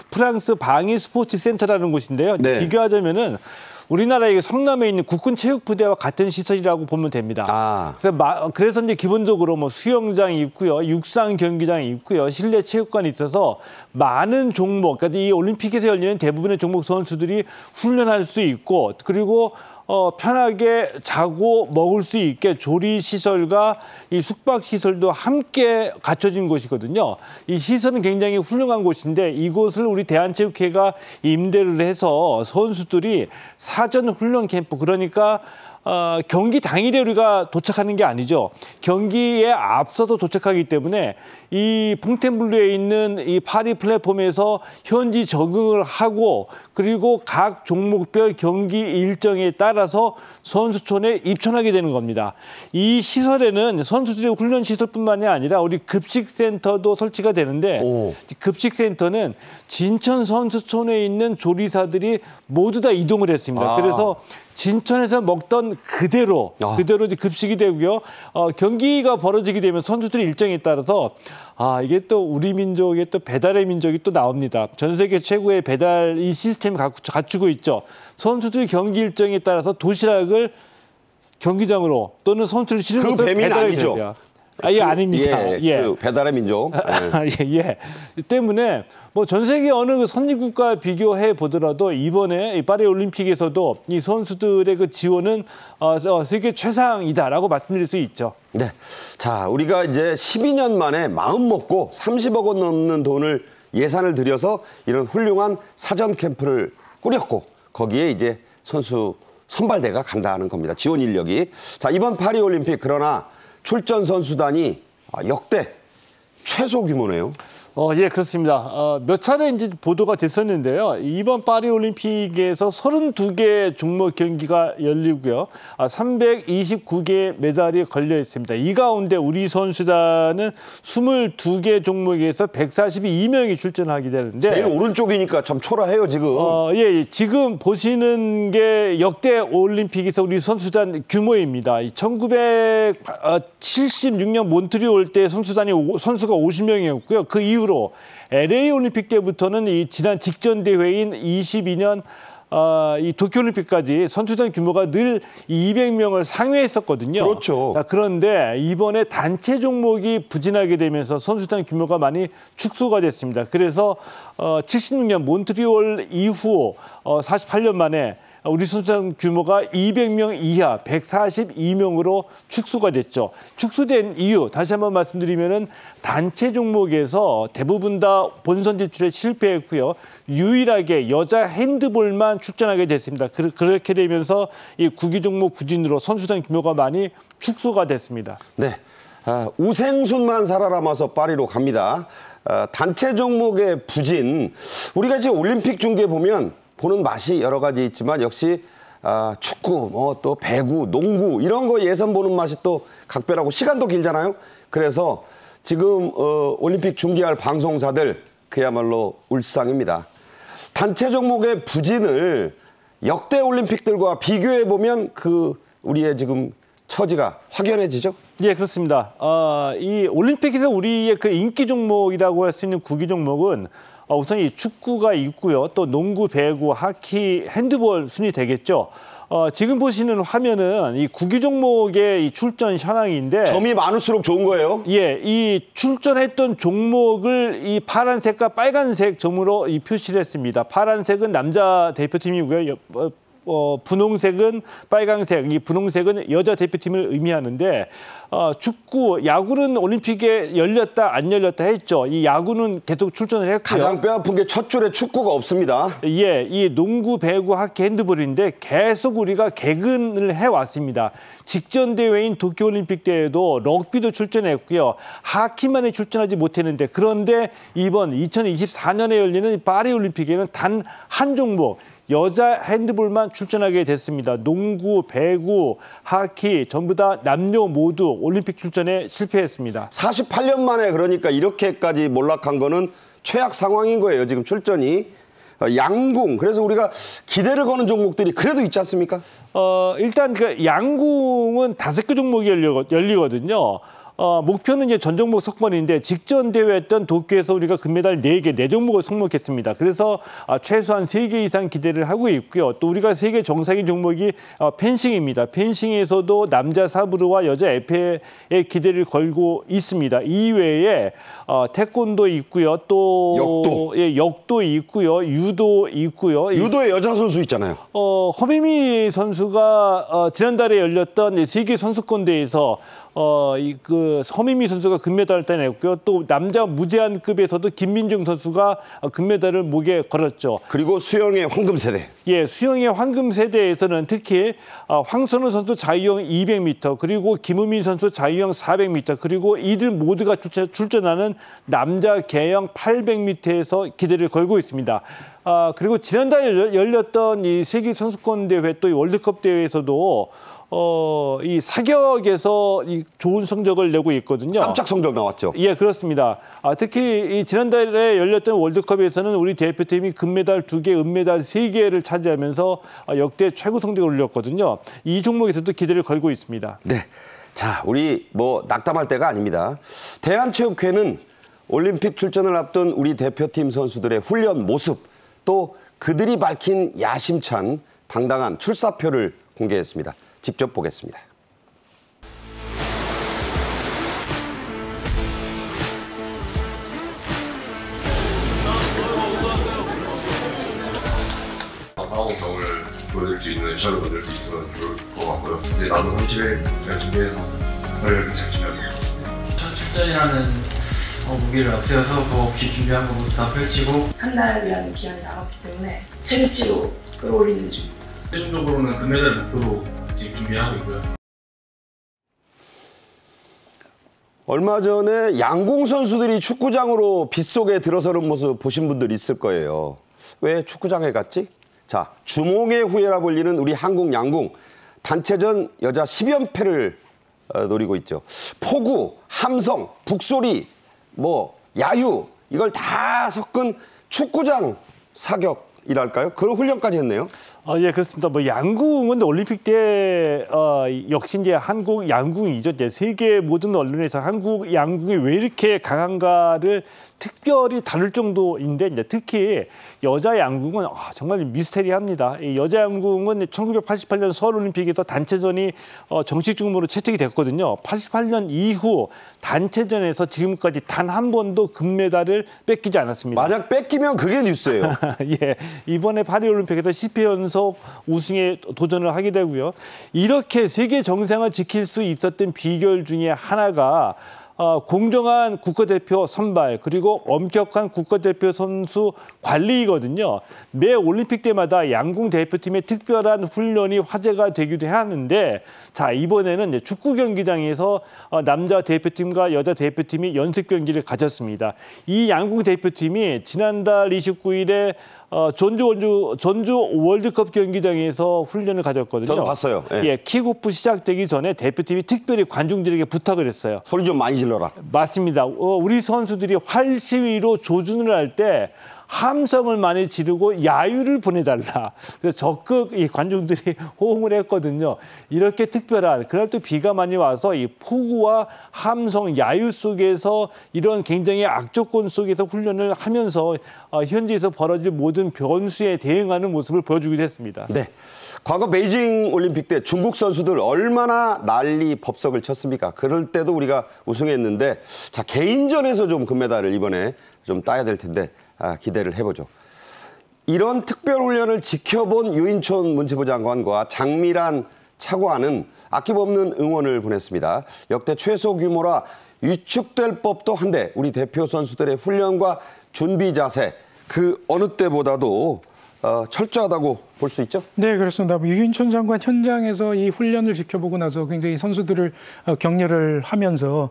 프랑스 방위 스포츠 센터라는 곳인데요. 네. 비교하자면은 우리나라의 성남에 있는 국군체육부대와 같은 시설이라고 보면 됩니다. 그래서 이제 기본적으로 뭐 수영장이 있고요, 육상 경기장이 있고요, 실내 체육관이 있어서 많은 종목, 그러니까 이 올림픽에서 열리는 대부분의 종목 선수들이 훈련할 수 있고, 그리고 편하게 자고 먹을 수 있게 조리 시설과 이 숙박 시설도 함께 갖춰진 곳이거든요. 이 시설은 굉장히 훌륭한 곳인데 이곳을 우리 대한체육회가 임대를 해서 선수들이 사전 훈련 캠프, 그러니까 경기 당일에 우리가 도착하는 게 아니죠. 경기에 앞서서 도착하기 때문에 이 퐁텐블루에 있는 이 파리 플랫폼에서 현지 적응을 하고, 그리고 각 종목별 경기 일정에 따라서 선수촌에 입촌하게 되는 겁니다. 이 시설에는 선수들의 훈련 시설뿐만이 아니라 우리 급식센터도 설치가 되는데, 급식센터는 진천 선수촌에 있는 조리사들이 모두 다 이동을 했습니다. 그래서 진천에서 먹던 그대로 이제 급식이 되고요. 경기가 벌어지게 되면 선수들의 일정에 따라서 이게 또 우리 민족의 또 배달의 민족이 또 나옵니다. 전 세계 최고의 배달 이 시스템을 갖추고 있죠. 선수들 경기 일정에 따라서 도시락을 경기장으로 또는 선수를 실은 그 배민 아니죠? 예, 아닙니다. 그 배달의 민족. 때문에 뭐 전 세계 어느 그 선진국과 비교해 보더라도 이번에 이 파리 올림픽에서도 이 선수들의 그 지원은 세계 최상이다라고 말씀드릴 수 있죠. 네. 자, 우리가 이제 12년 만에 마음 먹고 30억 원 넘는 돈을 예산을 들여서 이런 훌륭한 사전 캠프를 꾸렸고, 거기에 이제 선수 선발대가 간다는 겁니다. 지원 인력이. 자, 이번 파리 올림픽, 그러나 출전 선수단이 역대 최소 규모네요. 예, 그렇습니다. 몇 차례 이제 보도가 됐었는데요. 이번 파리 올림픽에서 32개 종목 경기가 열리고요. 329개의 메달이 걸려 있습니다. 이 가운데 우리 선수단은 22개 종목에서 142명이 출전하게 되는데, 제일 오른쪽이니까 참 초라해요, 지금. 예, 지금 보시는 게 역대 올림픽에서 우리 선수단 규모입니다. 1976년 몬트리올 때 선수가 50명이었고요. 그 이후로 LA 올림픽 때부터는 이 지난 직전 대회인 22년 이 도쿄올림픽까지 선수단 규모가 늘 200명을 상회했었거든요. 그렇죠. 자, 그런데 이번에 단체 종목이 부진하게 되면서 선수단 규모가 많이 축소가 됐습니다. 그래서 76년 몬트리올 이후 48년 만에 우리 선수단 규모가 200명 이하 142명으로 축소가 됐죠. 축소된 이유 다시 한번 말씀드리면은 단체 종목에서 대부분 다 본선 진출에 실패했고요. 유일하게 여자 핸드볼만 출전하게 됐습니다. 그렇게 되면서 이 구기 종목 부진으로 선수단 규모가 많이 축소가 됐습니다. 네, 우생순만 살아남아서 파리로 갑니다. 단체 종목의 부진, 우리가 이제 올림픽 중계 보면 보는 맛이 여러 가지 있지만 역시 축구, 또 배구, 농구 이런 거 예선 보는 맛이 또 각별하고 시간도 길잖아요. 그래서 지금 올림픽 중계할 방송사들 그야말로 울상입니다. 단체 종목의 부진을 역대 올림픽들과 비교해 보면 그 우리의 지금 처지가 확연해지죠? 예, 그렇습니다. 이 올림픽에서 우리의 그 인기 종목이라고 할 수 있는 구기 종목은 우선 이 축구가 있고요. 또 농구, 배구, 하키, 핸드볼 순위 되겠죠. 지금 보시는 화면은 이 구기 종목의 이 출전 현황인데, 점이 많을수록 좋은 거예요. 예, 이 출전했던 종목을 이 파란색과 빨간색 점으로 이 표시를 했습니다. 파란색은 남자 대표팀이고요. 분홍색은 빨강색, 이 분홍색은 여자 대표팀을 의미하는데, 축구, 야구는 올림픽에 열렸다 안 열렸다 했죠. 이 야구는 계속 출전을 했고요. 가장 뼈아픈 게 첫 줄에 축구가 없습니다. 예, 이 농구, 배구, 하키, 핸드볼인데 계속 우리가 개근을 해왔습니다. 직전 대회인 도쿄올림픽 때에도 럭비도 출전했고요. 하키만에 출전하지 못했는데, 그런데 이번 2024년에 열리는 파리올림픽에는 단 한 종목, 여자 핸드볼만 출전하게 됐습니다. 농구, 배구, 하키 전부 다 남녀 모두 올림픽 출전에 실패했습니다. 48년 만에 그러니까 이렇게까지 몰락한 거는 최악 상황인 거예요. 지금 출전이. 양궁, 그래서 우리가 기대를 거는 종목들이 그래도 있지 않습니까? 일단 그 양궁은 5개 종목이 열리거든요. 목표는 이제 전 종목 석권인데 직전 대회였던 도쿄에서 우리가 금메달 4개, 4종목을 성공했습니다. 그래서 최소한 3개 이상 기대를 하고 있고요. 또 우리가 세계 정상인 종목이 펜싱입니다. 펜싱에서도 남자 사브르와 여자 에페에 기대를 걸고 있습니다. 이외에 태권도 있고요. 또 역도 있고요. 유도 있고요. 유도에 여자 선수 있잖아요. 허미미 선수가 지난달에 열렸던 세계 선수권 대회에서 허미미 선수가 금메달을 따냈고요. 또 남자 무제한급에서도 김민중 선수가 금메달을 목에 걸었죠. 그리고 수영의 황금 세대. 예, 수영의 황금 세대에서는 특히 황선우 선수 자유형 200m, 그리고 김우민 선수 자유형 400m, 그리고 이들 모두가 출전하는 남자 개형 800m에서 기대를 걸고 있습니다. 그리고 지난달 열렸던 이 세계 선수권 대회 또 월드컵 대회에서도 이 사격에서 좋은 성적을 내고 있거든요. 깜짝 성적 나왔죠. 예, 그렇습니다. 특히 이 지난달에 열렸던 월드컵에서는 우리 대표팀이 금메달 2개, 은메달 3개를 차지하면서 역대 최고 성적을 올렸거든요. 이 종목에서도 기대를 걸고 있습니다. 네, 자, 우리 뭐 낙담할 때가 아닙니다. 대한체육회는 올림픽 출전을 앞둔 우리 대표팀 선수들의 훈련 모습, 또 그들이 밝힌 야심찬 당당한 출사표를 공개했습니다. 직접 보겠습니다. 상황 경을 보여줄 수 있는 시합을 만들 수 있으면 좋을 것 같고요. 이제 남은 30일 잘 준비해서 활약을 잘 준비하겠습니다. 첫 출전이라는 무기를 앞세워서 그 없이 준비한 것부터 다 펼치고 한 달이라는 기한이 남았기 때문에 최대치로 끌어올리는 중. 최종적으로는 금메달 목표로 지금 준비하고 있고요. 얼마 전에 양궁 선수들이 축구장으로 빗속에 들어서는 모습 보신 분들 있을 거예요. 왜 축구장에 갔지? 자, 주몽의 후예라 불리는 우리 한국 양궁 단체전 여자 10연패를 노리고 있죠. 포구, 함성, 북소리, 야유 이걸 다 섞은 축구장 사격이랄까요? 그런 훈련까지 했네요. 예, 그렇습니다. 양궁은 올림픽 때 역시 이제 한국 양궁이죠. 이제 세계 모든 언론에서 한국 양궁이 왜 이렇게 강한가를 특별히 다룰 정도인데, 이제 특히 여자 양궁은 정말 미스테리합니다. 이 여자 양궁은 1988년 서울올림픽에서 단체전이 정식적으로 채택이 됐거든요. 88년 이후 단체전에서 지금까지 단 한 번도 금메달을 뺏기지 않았습니다. 만약 뺏기면 그게 뉴스예요. 예, 이번에 파리올림픽에서 10회 연속 우승에 도전을 하게 되고요. 이렇게 세계 정상을 지킬 수 있었던 비결 중에 하나가 공정한 국가대표 선발, 그리고 엄격한 국가대표 선수 관리이거든요. 매 올림픽 때마다 양궁 대표팀의 특별한 훈련이 화제가 되기도 하는데, 자, 이번에는 이제 축구 경기장에서 남자 대표팀과 여자 대표팀이 연습 경기를 가졌습니다. 이 양궁 대표팀이 지난달 29일에 전주 월드컵 경기장에서 훈련을 가졌거든요. 저도 봤어요. 네. 예, 킥오프 시작되기 전에 대표팀이 특별히 관중들에게 부탁을 했어요. 소리 좀 많이 질러라. 맞습니다. 우리 선수들이 활시위로 조준을 할 때 함성을 많이 지르고 야유를 보내달라. 그래서 적극 이 관중들이 호응을 했거든요. 이렇게 특별한, 그날 또 비가 많이 와서 이 폭우와 함성, 야유 속에서 이런 굉장히 악조건 속에서 훈련을 하면서 현지에서 벌어질 모든 변수에 대응하는 모습을 보여주기도 했습니다. 네. 과거 베이징 올림픽 때 중국 선수들 얼마나 난리 법석을 쳤습니까? 그럴 때도 우리가 우승했는데, 자, 개인전에서 좀 금메달을 이번에 좀 따야 될 텐데 기대를 해보죠. 이런 특별훈련을 지켜본 유인촌 문체부 장관과 장미란 차관은 아낌없는 응원을 보냈습니다. 역대 최소 규모라 위축될 법도 한데 우리 대표 선수들의 훈련과 준비 자세 그 어느 때보다도 철저하다고 볼 수 있죠? 네, 그렇습니다. 유인촌 장관 현장에서 이 훈련을 지켜보고 나서 굉장히 선수들을 격려를 하면서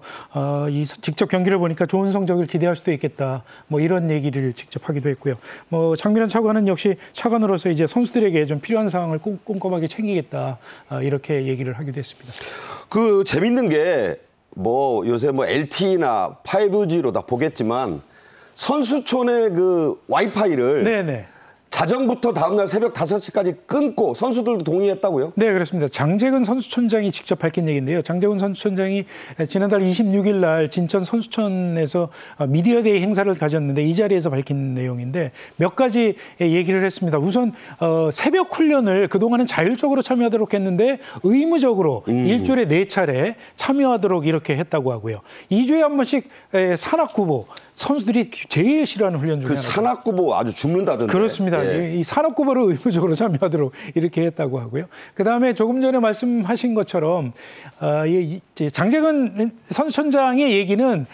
직접 경기를 보니까 좋은 성적을 기대할 수도 있겠다. 이런 얘기를 직접 하기도 했고요. 장미란 차관은 역시 차관으로서 이제 선수들에게 좀 필요한 사항을 꼼꼼하게 챙기겠다. 이렇게 얘기를 하기도 했습니다. 그 재밌는 게 요새 LTE나 5G로 다 보겠지만 선수촌의 그 와이파이를 네네. 자정부터 다음날 새벽 5시까지 끊고 선수들도 동의했다고요? 네, 그렇습니다. 장재근 선수촌장이 직접 밝힌 얘기인데요. 장재근 선수촌장이 지난달 26일 날 진천 선수촌에서 미디어데이 행사를 가졌는데 이 자리에서 밝힌 내용인데 몇 가지 얘기를 했습니다. 우선 새벽 훈련을 그동안은 자율적으로 참여하도록 했는데 의무적으로 일주일에 4차례 참여하도록 이렇게 했다고 하고요. 2주에 한 번씩 산악구보, 선수들이 제일 싫어하는 훈련 중에 그 산악구보 아주 죽는다던데. 그렇습니다. 예. 이 산악구보를 의무적으로 참여하도록 이렇게 했다고 하고요. 그다음에 조금 전에 말씀하신 것처럼 장재근 선수촌장의 얘기는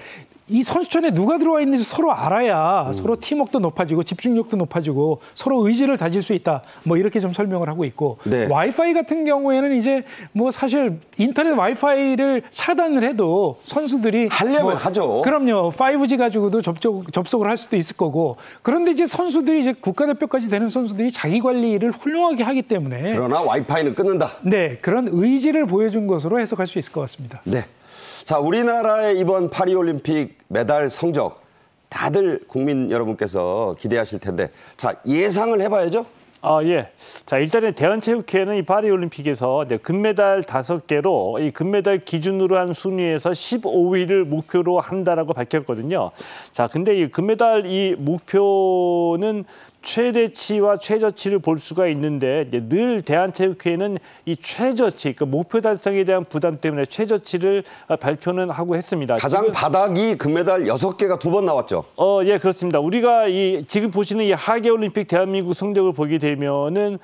이 선수촌에 누가 들어와 있는지 서로 알아야 서로 팀워크도 높아지고 집중력도 높아지고 서로 의지를 다질 수 있다. 뭐 이렇게 좀 설명을 하고 있고 네. 와이파이 같은 경우에는 이제 뭐 사실 인터넷 와이파이를 차단을 해도 선수들이 하려면 하죠. 그럼요. 5G 가지고도 접속을 할 수도 있을 거고 그런데 이제 선수들이 이제 국가대표까지 되는 선수들이 자기 관리를 훌륭하게 하기 때문에 그러나 와이파이는 끊는다. 네, 그런 의지를 보여준 것으로 해석할 수 있을 것 같습니다. 네. 자, 우리나라의 이번 파리올림픽 메달 성적 다들 국민 여러분께서 기대하실 텐데 자, 예상을 해봐야죠. 예. 자, 일단은 대한체육회는 이 파리올림픽에서 금메달 5개로 이 금메달 기준으로 한 순위에서 15위를 목표로 한다라고 밝혔거든요. 자, 근데 이 금메달 이 목표는 최대치와 최저치를 볼 수가 있는데 늘 대한체육회는 이 최저치, 그러니까 목표 달성에 대한 부담 때문에 최저치를 발표는 하고 했습니다. 가장 바닥이 금메달 6개가 2번 나왔죠. 예, 그렇습니다. 우리가 지금 보시는 이 하계올림픽 대한민국 성적을 보게 되면은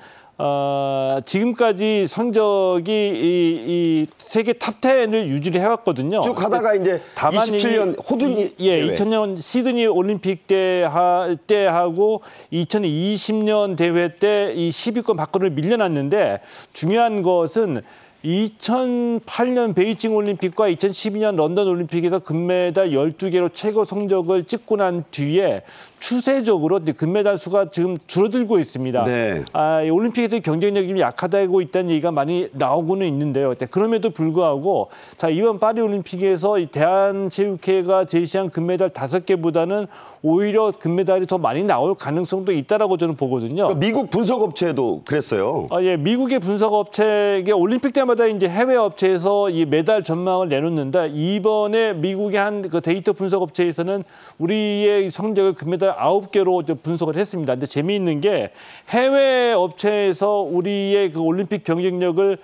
지금까지 성적이 이 세계 탑10을 유지를 해왔거든요. 쭉 하다가 이제 다만 27년 호두니 2000년 시드니 올림픽 때하고 2020년 대회 때 이 10위권 밖으로 밀려났는데 중요한 것은 2008년 베이징 올림픽과 2012년 런던 올림픽에서 금메달 12개로 최고 성적을 찍고 난 뒤에 추세적으로 금메달 수가 지금 줄어들고 있습니다. 네. 올림픽에서 경쟁력이 좀 약하다고 있다는 얘기가 많이 나오고는 있는데요. 그럼에도 불구하고 자, 이번 파리 올림픽에서 대한체육회가 제시한 금메달 5개보다는 오히려 금메달이 더 많이 나올 가능성도 있다라고 저는 보거든요. 그러니까 미국 분석업체도 그랬어요. 예, 미국의 분석업체가 올림픽 때마다 이제 해외 업체에서 이 메달 전망을 내놓는데 이번에 미국의 한 그 데이터 분석업체에서는 우리의 성적을 금메달 9개로 분석을 했습니다. 근데 재미있는 게 해외 업체에서 우리의 그 올림픽 경쟁력을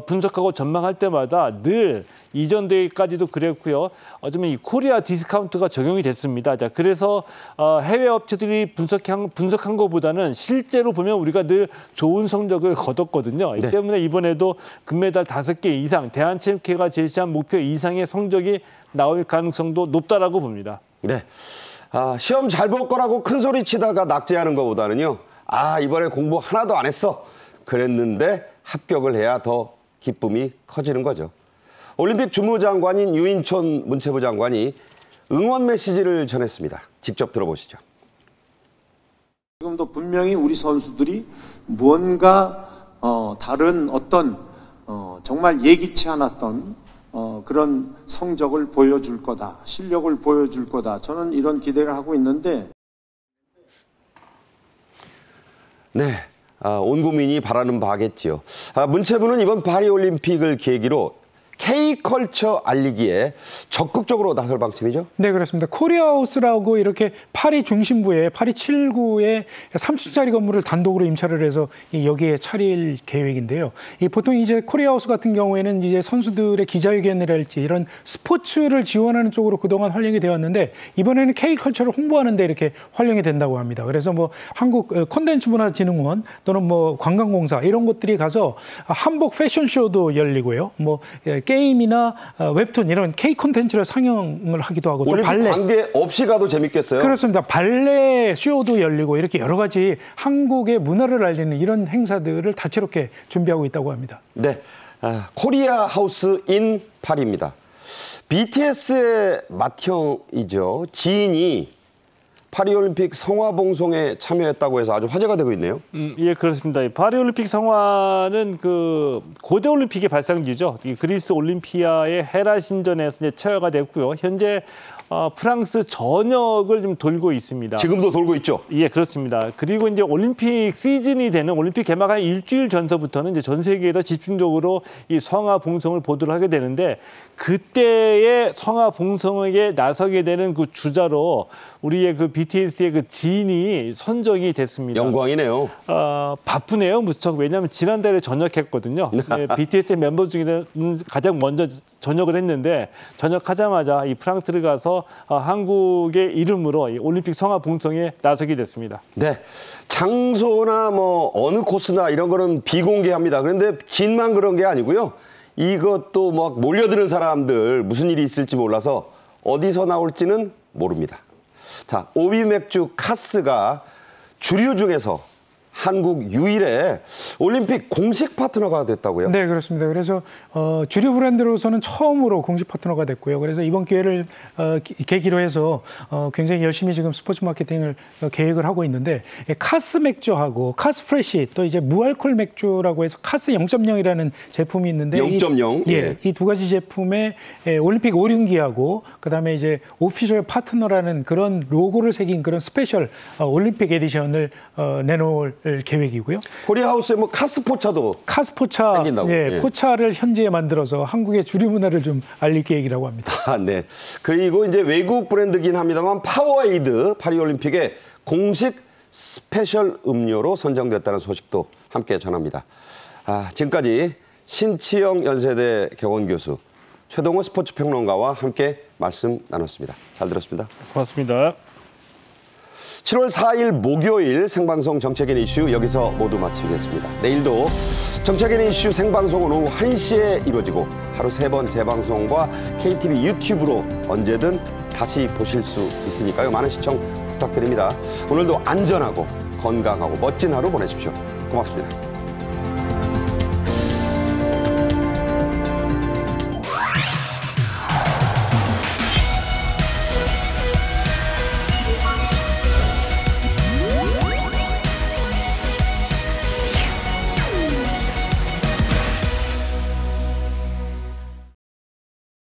분석하고 전망할 때마다 늘 이전 대회까지도 그랬고요. 어쩌면 이 코리아 디스카운트가 적용이 됐습니다. 자, 그래서 해외 업체들이 분석한 것보다는 실제로 보면 우리가 늘 좋은 성적을 거뒀거든요. 이 때문에 이번에도 금메달 5개 이상, 대한체육회가 제시한 목표 이상의 성적이 나올 가능성도 높다라고 봅니다. 네. 시험 잘 볼 거라고 큰 소리 치다가 낙제하는 것보다는요. 이번에 공부 하나도 안 했어. 그랬는데 합격을 해야 더 기쁨이 커지는 거죠. 올림픽 주무장관인 유인촌 문체부 장관이 응원 메시지를 전했습니다. 직접 들어보시죠. 지금도 분명히 우리 선수들이 무언가 다른 어떤 정말 예기치 않았던 그런 성적을 보여줄 거다, 실력을 보여줄 거다. 저는 이런 기대를 하고 있는데. 네. 온 국민이 바라는 바겠지요. 문체부는 이번 파리올림픽을 계기로 K컬처 알리기에 적극적으로 나설 방침이죠? 네, 그렇습니다. 코리아하우스라고 이렇게 파리 중심부에 파리 7구에 3층짜리 건물을 단독으로 임차를 해서 여기에 차릴 계획인데요. 보통 이제 코리아하우스 같은 경우에는 이제 선수들의 기자회견이랄지 이런 스포츠를 지원하는 쪽으로 그동안 활용이 되었는데 이번에는 K컬처를 홍보하는 데 이렇게 활용이 된다고 합니다. 그래서 뭐 한국 콘텐츠문화진흥원 또는 뭐 관광공사 이런 곳들이 가서 한복 패션쇼도 열리고요. 뭐 게임이나 웹툰 이런 K 콘텐츠를 상영을 하기도 하고 또 발레 관계 없이 가도 재밌겠어요. 그렇습니다. 발레 쇼도 열리고 이렇게 여러 가지 한국의 문화를 알리는 이런 행사들을 다채롭게 준비하고 있다고 합니다. 네, 코리아 하우스 인 파리입니다. BTS의 맏형이죠. 지인이 파리올림픽 성화봉송에 참여했다고 해서 아주 화제가 되고 있네요. 예, 그렇습니다. 파리올림픽 성화는 그 고대 올림픽의 발상지죠. 그리스 올림피아의 헤라 신전에서 이제 체화가 됐고요. 현재 프랑스 전역을 좀 돌고 있습니다. 지금도 돌고 있죠? 예, 그렇습니다. 그리고 이제 올림픽 시즌이 되는 올림픽 개막 한 일주일 전서부터는 이제 전 세계에서 집중적으로 이 성화 봉송을 보도를 하게 되는데 그때의 성화 봉송에 나서게 되는 그 주자로 우리의 그 BTS의 그 진이 선정이 됐습니다. 영광이네요. 바쁘네요, 무척. 왜냐하면 지난달에 전역했거든요. 네, BTS의 멤버 중에는 가장 먼저 전역을 했는데 전역하자마자 이 프랑스를 가서 한국의 이름으로 이 올림픽 성화 봉송에 나서게 됐습니다. 네, 장소나 뭐 어느 코스나 이런 거는 비공개합니다. 그런데 진만 그런 게 아니고요. 이것도 막 몰려드는 사람들 무슨 일이 있을지 몰라서 어디서 나올지는 모릅니다. 자, 오비 맥주 카스가 주류 중에서 한국 유일의 올림픽 공식 파트너가 됐다고요? 네, 그렇습니다. 그래서 주류 브랜드로서는 처음으로 공식 파트너가 됐고요. 그래서 이번 기회를 계기로 해서 굉장히 열심히 지금 스포츠 마케팅을 계획을 하고 있는데 카스 맥주하고 카스 프레시 또 이제 무알콜 맥주라고 해서 카스 0.0이라는 제품이 있는데 0.0? 이 두 가지 제품에 올림픽 오륜기하고 그다음에 이제 오피셜 파트너라는 그런 로고를 새긴 그런 스페셜 올림픽 에디션을 내놓을 계획이고요. 코리아하우스에 뭐 카스포차도 생긴다고. 예, 포차를 현지에 만들어서 한국의 주류 문화를 좀 알릴 계획이라고 합니다. 네. 그리고 이제 외국 브랜드긴 합니다만 파워에이드 파리올림픽의 공식 스페셜 음료로 선정됐다는 소식도 함께 전합니다. 지금까지 신치영 연세대 격언교수, 최동호 스포츠평론가와 함께 말씀 나눴습니다. 잘 들었습니다. 고맙습니다. 7월 4일 목요일 생방송 정책인 이슈 여기서 모두 마치겠습니다. 내일도 정책인 이슈 생방송은 오후 1시에 이루어지고 하루 3번 재방송과 KTV 유튜브로 언제든 다시 보실 수 있으니까요. 많은 시청 부탁드립니다. 오늘도 안전하고 건강하고 멋진 하루 보내십시오. 고맙습니다.